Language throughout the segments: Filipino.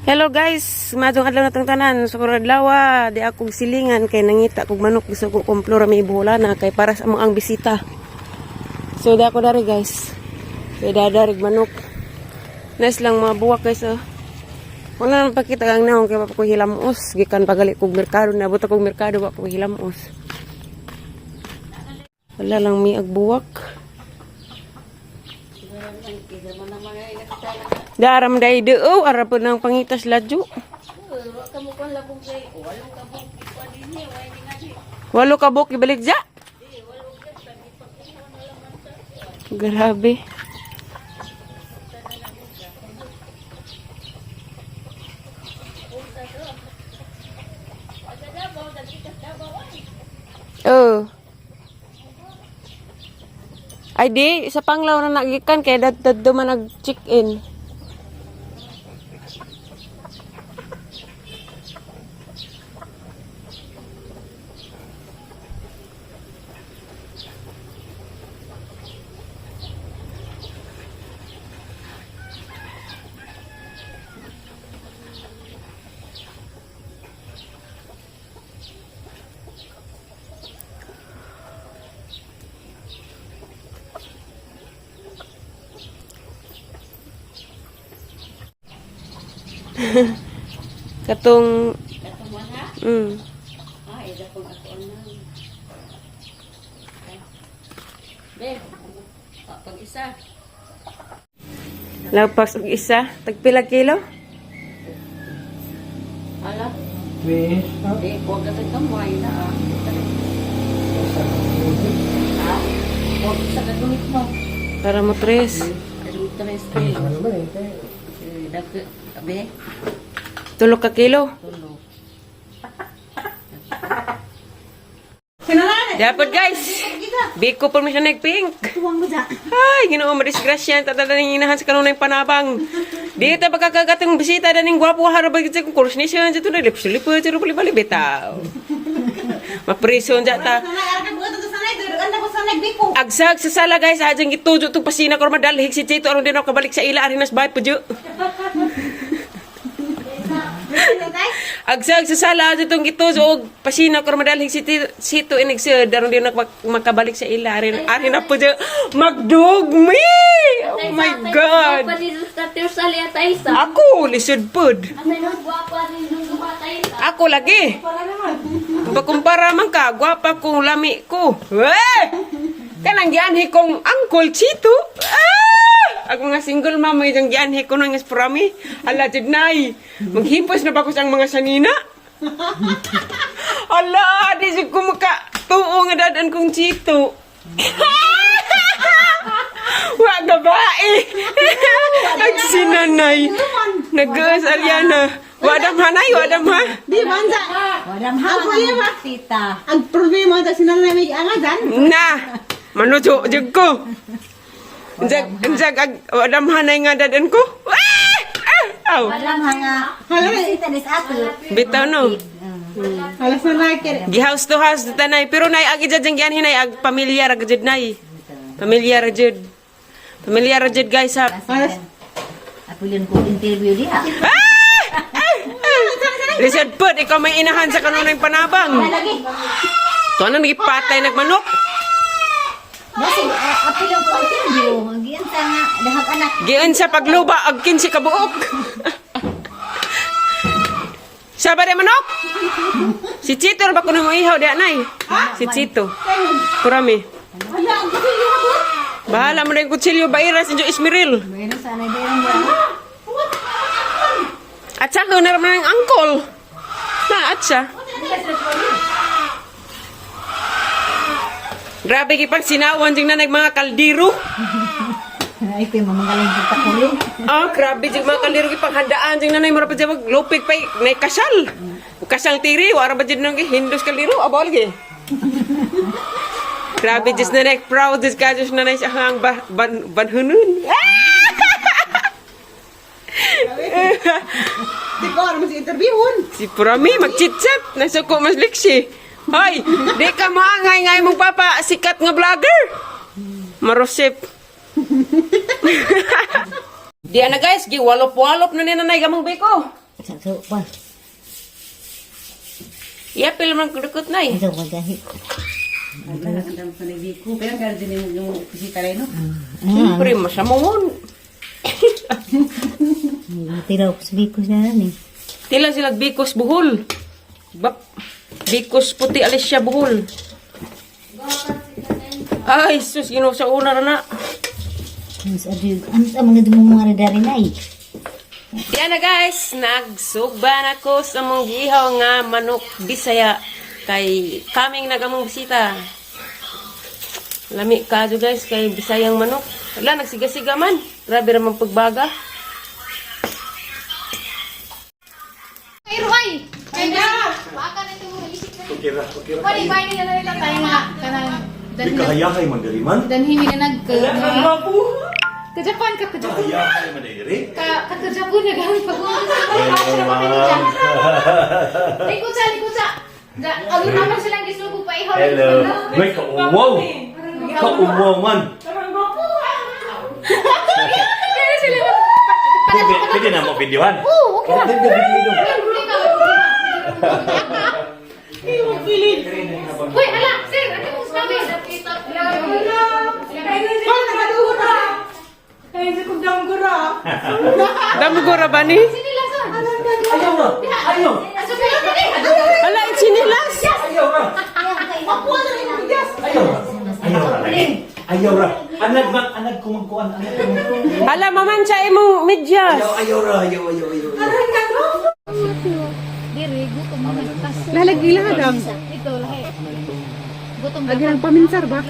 Hello guys, madong adlaw natong tanan. Sa adlaw, di akong silingan kay nangita kog manok gusto ko kumplo ra may ibuhula na kay para sa ang bisita. So di ako dari guys. Kay dadarig manok. Nice lang mga buwak guys oh. Wala nang pakita ang naong kay ko hilamos gikan pagali kog merkado na buta kog merkado wa ko hilamos. Wala lang mi agbuwak. Daram day deo ara po ng pangitas ladyo. Walo ka bok ibalik ja. Grabe. Oh. Ay di, sa panglaw na nagikan kaya dad man nag-check-in. Katong Ay, dakong ako na. Be, pag isa. Lapas og isa, tagpila kilo? Hala. Be, huwag ka kamay na ah. Ha? Huwag sa kagunit mo. Para mo tres. Kagunit na rin Be, Tulog ka kilo. tulog. Dapat guys. Biko permission nag-pink. Tuwang mo dyan. Ay, ginoo madisgrasya tata daning inahan sa kanunay panabang. Dito pagkakagatong bisita daning gwapo harabag sa kung ni siya dito na lipsilipo pero bali bitaw. Maprison jata. Agsag sa sala guys, ajang gitujo tong pasina ko madalhig si Tito aron din ako kabalik sa ila arinas bayad pudyo. Agsag sa sala ditong gitujo og pasina ko madalhig si Tito inigsud aron din ako makabalik sa ila arin na pudyo magdugmi. Oh my god. Ako lisod pud. Ako lagi. Bakumpara man ka, gwapa kong lami ko. Kanang gianhi kong Uncle Chito. Ako nga single mama yung gianhi ko nang esprami. Ala, jidnay. Maghipos na ba ko sang mga sanina? Ala, di siya ko makatuo nga dadan kong Chito. Wa gabae. Agsinanay. Nag-asal yan na. Wadam hanay, wadam ha? Di banza. Wadam ha, tita. Ang problema sa sinanay may angadan. Na, manujo jud ko. Njag wadam hanay nga dadan ko. Aw. Wadam ha nga. Hala, Tita des ato. Bitaw no. halas na nakir. Gi house to house tanay pero nay agi jud jang hinay ag pamilyar jud nay. Pamilyar jud. Pamilyar jud guys ha. Halas. Apilin ko interview diha. Lisod pud ikaw may inahan sa kanunay panabang. Lagi. Tuanan gipatay nagmanok. Basi apilin ko interview. Giyan sa nga dahag anak. Giun sa pagluba ag 15 ka buok. Saba de manok? Si Chito ba kuno mo ihaw di anay? Si Chito. Kurami. Hala, ang kutsilyo ka doon. Bahala mo na yung kutsilyo baira si Jo Ismiril. Bueno sana diyan mo. At saka na naman ng angkol. Na, at siya. Grabe kipag sinawan ding na mga kaldiro. Ay ko mamagaling kita kulo. Ah, grabe ding mga kaldiro kipag handaan ding nanay mura pa dyan maglupig pa na kasal. Kasal tiri, wara ba dyan nang hindos kaldiro? Abal ge. Grabe dyan nanay, proud dyan ka dyan nanay sa hang banhunun. Di ko, ano si interviewon. Si Prami, mag-chit-chat. Nasuko mas liksi. Hoy, di ka maangay-ngay mong papa, sikat nga vlogger. Marosip. Di na guys, giwalop-walop na ni nanay gamong biko. Sakto pa. Yapil man kudukot na eh. Ito magahi. Ang panibiko. Pero kaya din yung bisita rin, no? Siyempre, masamungon. Tiraw ko sa biko na rin eh. Tila sila bikos buhol. Bikos puti alis siya buhol. Ay, sus, sa una na. Ano sa mga dumumari dari na eh. Yan na guys, nagsugban ako sa mong gihaw nga manok Bisaya. Kay kaming nagamong bisita. Lami kaso guys, kay Bisayang manok. Wala, nagsiga-siga man. Grabe naman pagbaga. Ay, Roy! Kaya baka na ito mo isip na. Kira. Wala, iba nila na nila tayo nga. Kanang, Di kahayakay magaliman. danhimi ka ka-Japan ka, ka-Japan. Kahayakay madiri. Ka-Japan na gamit pag-uwi sa Likod sa. Ano naman silang gisugo pa ihaw. Hello. Wait, kauwaw. Kauwaw man. Kaya sila na. Pwede na mo videohan. Oo, okay lang. Pwede video. Uy, ala, sir, ano mo sabi? Damgura ba ni? Sinila, sir. Ayaw na. Ayaw. Asa pa lang ni? Hala, sinilas. Ayaw na. Ayaw na. Ayaw na. Ayaw na. Anag ko magkuhan. Hala, mamansya imong medyas. Ayaw na. Ayaw. Diri, gutom mo nagtas. Lalagay lang, Adam. Ito, lahi. Gutom Lagi ng paminsar ba?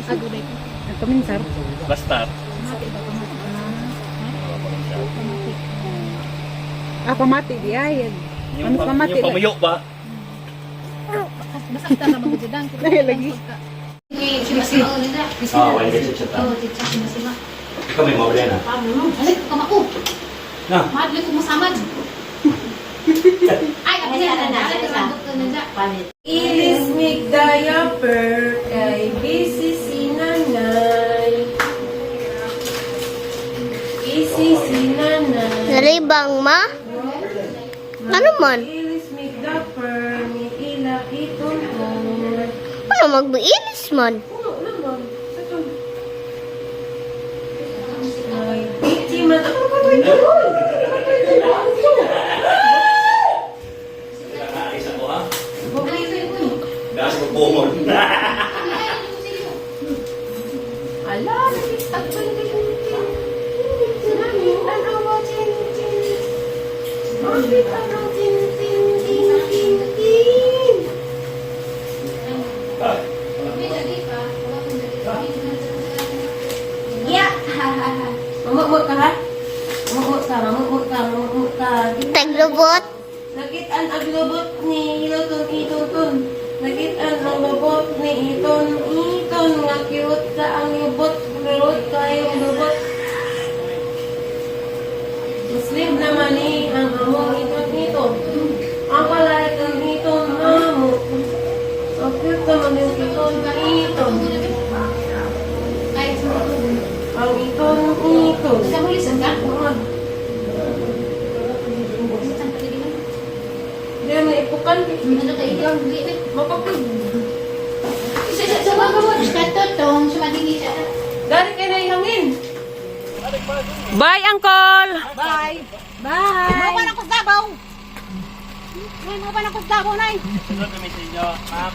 Aguday ko. Ang paminsar? Basta. Mati ba ko mati? Pamati, di ay. Ano pamati? Yung pamayo ba? Basta kita na magdadang. Lagi. Wala ka siya. Ikaw may mawala na. Alik, kamako. Na. Madli ko masamad. Ay, kapit na na. Alik, kasabot ko na dyan. Ilis mig diaper kay busy si nanay. Busy si nanay. Naribang ma? Ano man? Ilis mig diaper ni ila itong Ano magbiilis man? Puno naman. Sa to. Ay, bitchy man. Ako ba ito? Isa ko ha? Bumay ko yun. Gas mo bumol. Ala, nagtagpal ka yung Mami, ano ba? Tin, tin. Mami, ano? Tin, tin, tin, tin, tin. Yeah. Mamut-mut ka ha? Mamut ka. Taglobot? Nakitaan ang lubot ni Iton. Nakitaan ang lubot ni Iton. Nga cute ka ang lubot. Cute kayo lubot. Muslim naman ni ang amo Iton. Ang palay kang Iton amo. Ang cute naman yung Iton ka Iton. Ay, sumunod. Ang Iton. Sa mulisan ka? Hindi na ipukan. Ano ka ikaw? Mapapag. Sa mga mo, katotong, sumadingi siya. Dari kayo na ihangin. Bye, Uncle! Bye! Mga pa na ko sabaw! Mga pa na ko sabaw, Nay! Sunod kami sa inyo, ma'am.